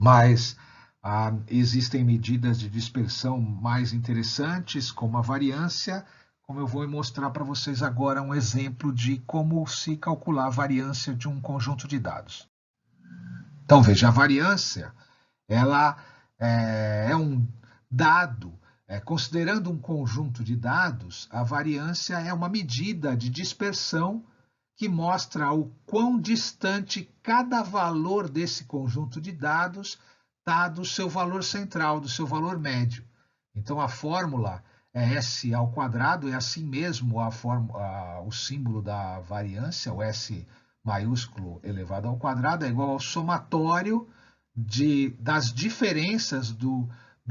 Mas existem medidas de dispersão mais interessantes, como a variância, como eu vou mostrar para vocês agora um exemplo de como se calcular a variância de um conjunto de dados. Então, veja, a variância, ela é um dado, considerando um conjunto de dados, a variância é uma medida de dispersão que mostra o quão distante cada valor desse conjunto de dados está do seu valor central, do seu valor médio. Então, a fórmula é S ao quadrado, é assim mesmo o símbolo da variância, o S maiúsculo elevado ao quadrado, é igual ao somatório das diferenças do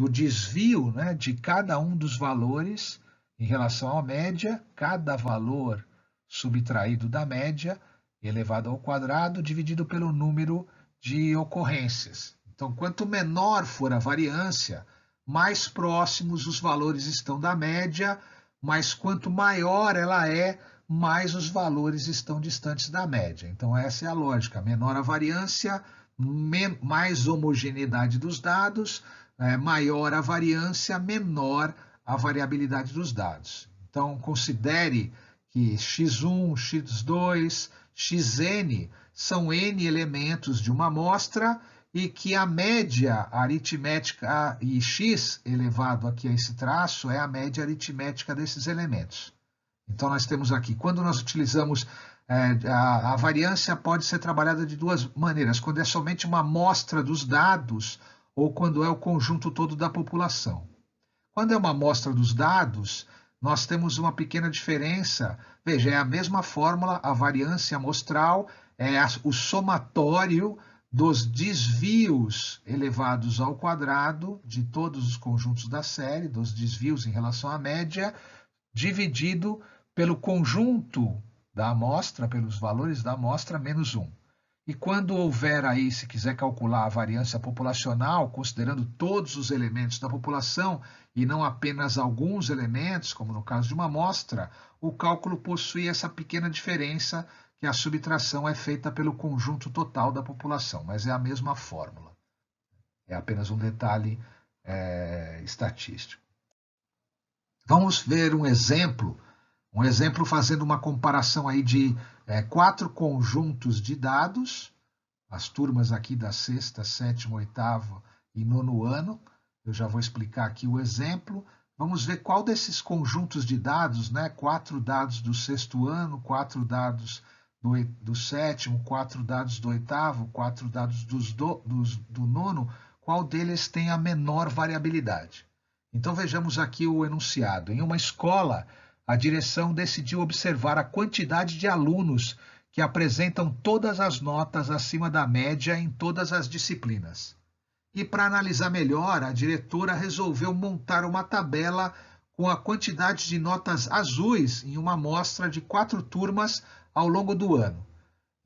desvio, né, de cada um dos valores em relação à média, cada valor subtraído da média elevado ao quadrado dividido pelo número de ocorrências. Então, quanto menor for a variância, mais próximos os valores estão da média, mas quanto maior ela é, mais os valores estão distantes da média. Então, essa é a lógica. Menor a variância, mais homogeneidade dos dados, maior a variância, menor a variabilidade dos dados. Então, considere que x1, x2, xn são n elementos de uma amostra e que a média aritmética e x elevado aqui a esse traço é a média aritmética desses elementos. Então, nós temos aqui, quando nós utilizamos a variância pode ser trabalhada de duas maneiras, quando é somente uma amostra dos dados ou quando é o conjunto todo da população. Quando é uma amostra dos dados, nós temos uma pequena diferença. Veja, é a mesma fórmula, a variância amostral é o somatório dos desvios elevados ao quadrado de todos os conjuntos da série, dos desvios em relação à média, dividido pelo conjunto da amostra, pelos valores da amostra, menos 1. E quando houver aí, se quiser calcular a variância populacional, considerando todos os elementos da população e não apenas alguns elementos, como no caso de uma amostra, o cálculo possui essa pequena diferença que a subtração é feita pelo conjunto total da população, mas é a mesma fórmula. É apenas um detalhe estatístico. Vamos ver um exemplo fazendo uma comparação aí de 4 conjuntos de dados, as turmas aqui da 6ª, 7ª, 8ª e 9º ano. Eu já vou explicar aqui o exemplo. Vamos ver qual desses conjuntos de dados, 4 dados do 6º ano, 4 dados do 7º, 4 dados do 8º, 4 dados do 9º, qual deles tem a menor variabilidade. Então vejamos aqui o enunciado. Em uma escola, a direção decidiu observar a quantidade de alunos que apresentam todas as notas acima da média em todas as disciplinas. E para analisar melhor, a diretora resolveu montar uma tabela com a quantidade de notas azuis em uma amostra de 4 turmas ao longo do ano.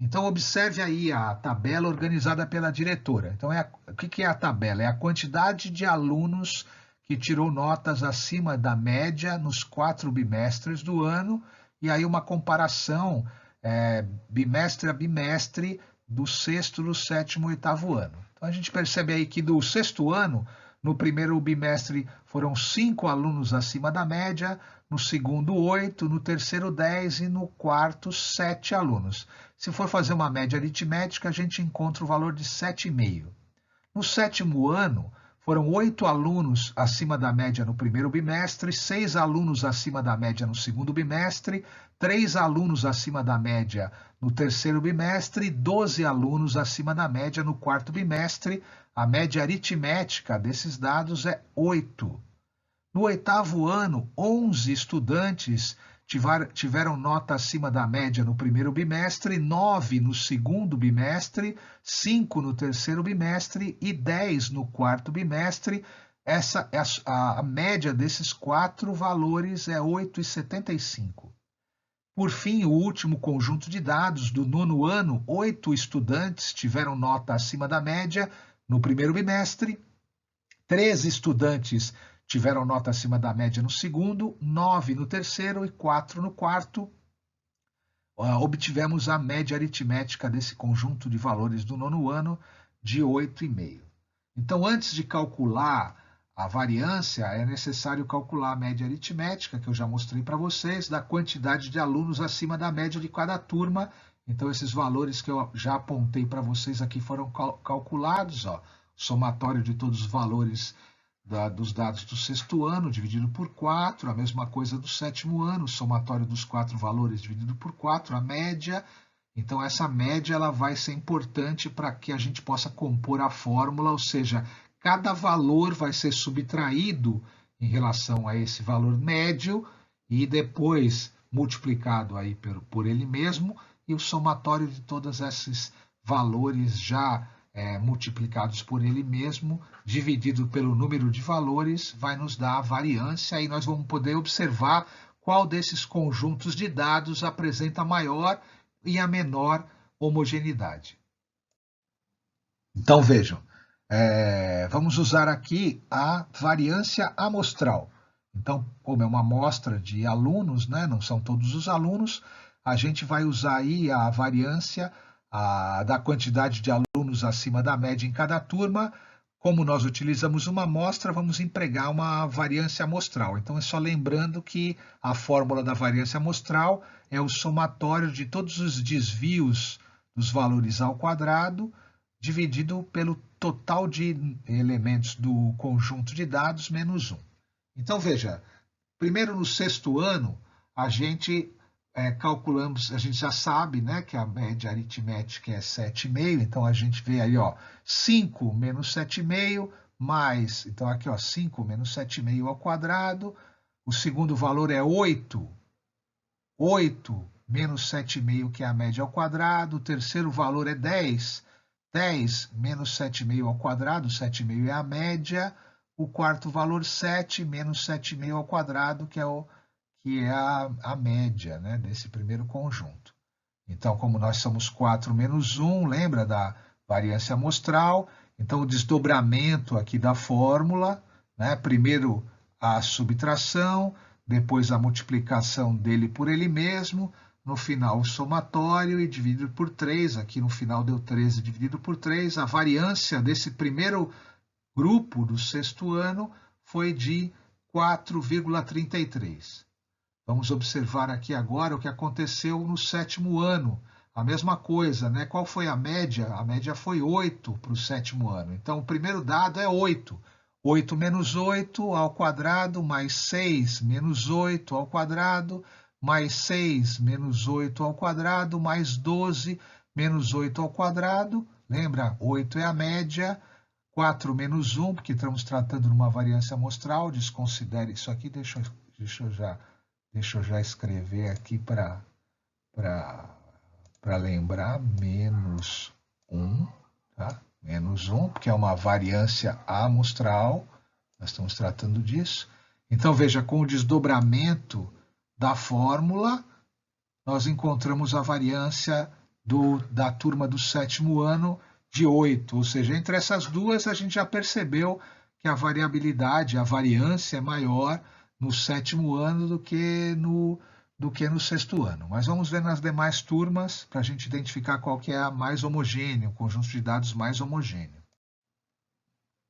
Então, observe aí a tabela organizada pela diretora. Então, o que é a tabela? É a quantidade de alunos que tirou notas acima da média nos 4 bimestres do ano, e aí uma comparação bimestre a bimestre do 6º, do 7º e 8º ano. Então a gente percebe aí que do 6º ano, no primeiro bimestre foram 5 alunos acima da média, no segundo 8, no terceiro 10 e no quarto 7 alunos. Se for fazer uma média aritmética, a gente encontra o valor de 7,5. No 7º ano, foram 8 alunos acima da média no primeiro bimestre, 6 alunos acima da média no segundo bimestre, 3 alunos acima da média no terceiro bimestre e 12 alunos acima da média no quarto bimestre. A média aritmética desses dados é 8. No 8º ano, 11 estudantes tiveram nota acima da média no primeiro bimestre, 9 no segundo bimestre, 5 no terceiro bimestre e 10 no quarto bimestre. A média desses 4 valores é 8,75. Por fim, o último conjunto de dados do 9º ano, 8 estudantes tiveram nota acima da média no primeiro bimestre, 13 estudantes tiveram nota acima da média no segundo, 9 no terceiro e 4 no quarto. Obtivemos a média aritmética desse conjunto de valores do 9º ano de 8,5. Então, antes de calcular a variância, é necessário calcular a média aritmética, que eu já mostrei para vocês, da quantidade de alunos acima da média de cada turma. Então, esses valores que eu já apontei para vocês aqui foram calculados, ó. Somatório de todos os valores dos dados do sexto ano, dividido por 4, a mesma coisa do sétimo ano, somatório dos 4 valores dividido por 4, a média. Então, essa média ela vai ser importante para que a gente possa compor a fórmula, ou seja, cada valor vai ser subtraído em relação a esse valor médio e depois multiplicado aí por ele mesmo, e o somatório de todos esses valores já multiplicados por ele mesmo, dividido pelo número de valores, vai nos dar a variância, e nós vamos poder observar qual desses conjuntos de dados apresenta a maior e a menor homogeneidade. Então vejam, vamos usar aqui a variância amostral. Então, como é uma amostra de alunos, né, não são todos os alunos, a gente vai usar aí a variância da quantidade de alunos acima da média em cada turma. Como nós utilizamos uma amostra, vamos empregar uma variância amostral. Então, é só lembrando que a fórmula da variância amostral é o somatório de todos os desvios dos valores ao quadrado, dividido pelo total de elementos do conjunto de dados menos 1. Então, veja, primeiro no sexto ano, a gente calculamos, a gente já sabe, né, que a média aritmética é 7,5, então a gente vê aí, ó, 5 menos 7,5 mais, então aqui, ó, 5 menos 7,5 ao quadrado, o segundo valor é 8 menos 7,5, que é a média ao quadrado, o terceiro valor é 10 menos 7,5 ao quadrado, 7,5 é a média, o quarto valor 7 menos 7,5 ao quadrado, que é a média, né, desse primeiro conjunto. Então, como nós somos 4 menos 1, lembra da variância amostral? Então, o desdobramento aqui da fórmula, né, primeiro a subtração, depois a multiplicação dele por ele mesmo, no final o somatório e dividido por 3, aqui no final deu 13 dividido por 3, a variância desse primeiro grupo do sexto ano foi de 4,33. Vamos observar aqui agora o que aconteceu no sétimo ano. A mesma coisa, né? Qual foi a média? A média foi 8 para o sétimo ano. Então, o primeiro dado é 8. 8 menos 8 ao quadrado, mais 6 menos 8 ao quadrado, mais 6 menos 8 ao quadrado, mais 12 menos 8 ao quadrado. Lembra? 8 é a média. 4 menos 1, porque estamos tratando de uma variância amostral. Desconsidere isso aqui. Deixa eu já escrever aqui para lembrar, menos 1, tá? Menos 1, porque é uma variância amostral, nós estamos tratando disso. Então, veja, com o desdobramento da fórmula, nós encontramos a variância da turma do sétimo ano de 8, ou seja, entre essas duas a gente já percebeu que a variabilidade, a variância é maior no sétimo ano do que no sexto ano. Mas vamos ver nas demais turmas para a gente identificar qual que é a mais homogênea, o conjunto de dados mais homogêneo.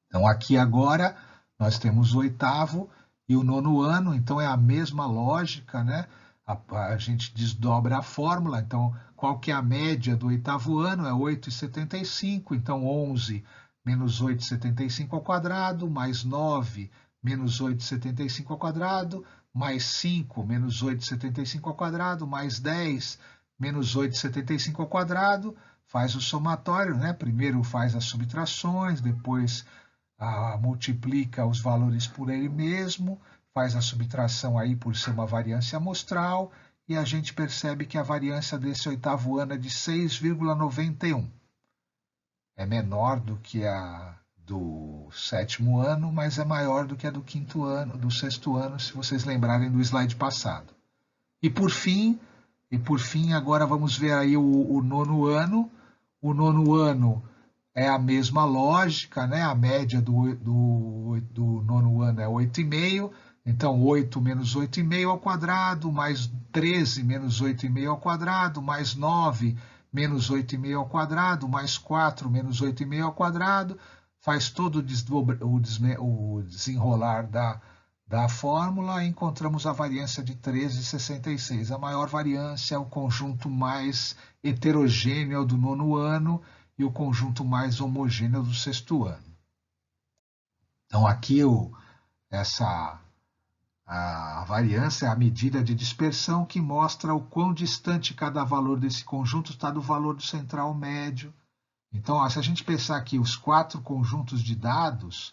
Então, aqui agora nós temos o oitavo e o nono ano, então é a mesma lógica, né? A gente desdobra a fórmula, então qual que é a média do oitavo ano? É 8,75, então 11 menos 8,75 ao quadrado, mais 9 menos 8,75 ao quadrado, mais 5 menos 8,75 ao quadrado, mais 10 menos 8,75 ao quadrado, faz o somatório, né? Primeiro faz as subtrações, depois multiplica os valores por ele mesmo, faz a subtração aí por ser uma variância amostral, e a gente percebe que a variância desse oitavo ano é de 6,91. É menor do que a do sétimo ano, mas é maior do que a do quinto ano, do sexto ano, se vocês lembrarem do slide passado. E por fim, agora vamos ver aí o nono ano. O nono ano é a mesma lógica, né? A média do nono ano é 8,5. Então, 8 menos 8,5 ao quadrado, mais 13 menos 8,5 ao quadrado, mais 9 menos 8,5 ao quadrado, mais 4 menos 8,5 ao quadrado, faz todo o desenrolar da fórmula e encontramos a variância de 13,66. A maior variância é o conjunto mais heterogêneo do nono ano e o conjunto mais homogêneo do sexto ano. Então, aqui a variância é a medida de dispersão que mostra o quão distante cada valor desse conjunto está do valor do central médio. Então, ó, se a gente pensar aqui os 4 conjuntos de dados,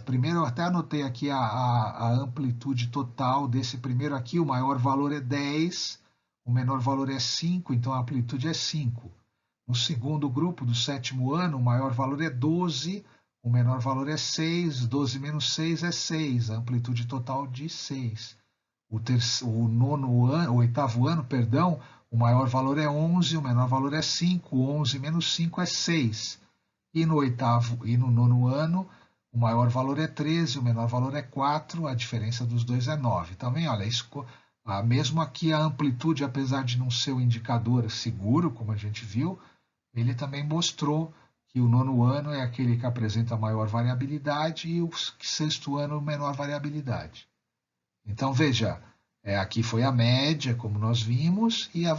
primeiro eu até anotei aqui a amplitude total desse primeiro aqui, o maior valor é 10, o menor valor é 5, então a amplitude é 5. No segundo grupo, do sétimo ano, o maior valor é 12, o menor valor é 6, 12 menos 6 é 6, a amplitude total de 6. O oitavo ano, perdão, o maior valor é 11, o menor valor é 5, 11 menos 5 é 6. E no nono ano, o maior valor é 13, o menor valor é 4, a diferença dos dois é 9. Também, olha, mesmo aqui a amplitude, apesar de não ser um indicador seguro, como a gente viu, ele também mostrou que o nono ano é aquele que apresenta maior variabilidade e o sexto ano menor variabilidade. Então, veja, aqui foi a média, como nós vimos, e a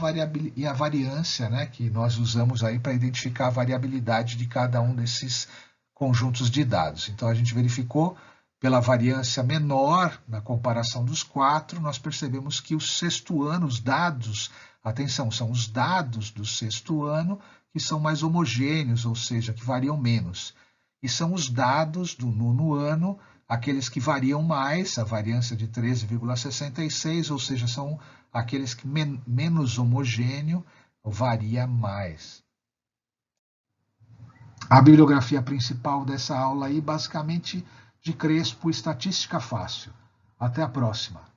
variância, né, que nós usamos aí para identificar a variabilidade de cada um desses conjuntos de dados. Então, a gente verificou pela variância menor na comparação dos 4, nós percebemos que o sexto ano, os dados, atenção, são os dados do sexto ano que são mais homogêneos, ou seja, que variam menos. E são os dados do nono ano, aqueles que variam mais, a variância de 13,66, ou seja, são aqueles que menos homogêneo, varia mais. A bibliografia principal dessa aula aí, basicamente, de Crespo, Estatística Fácil. Até a próxima.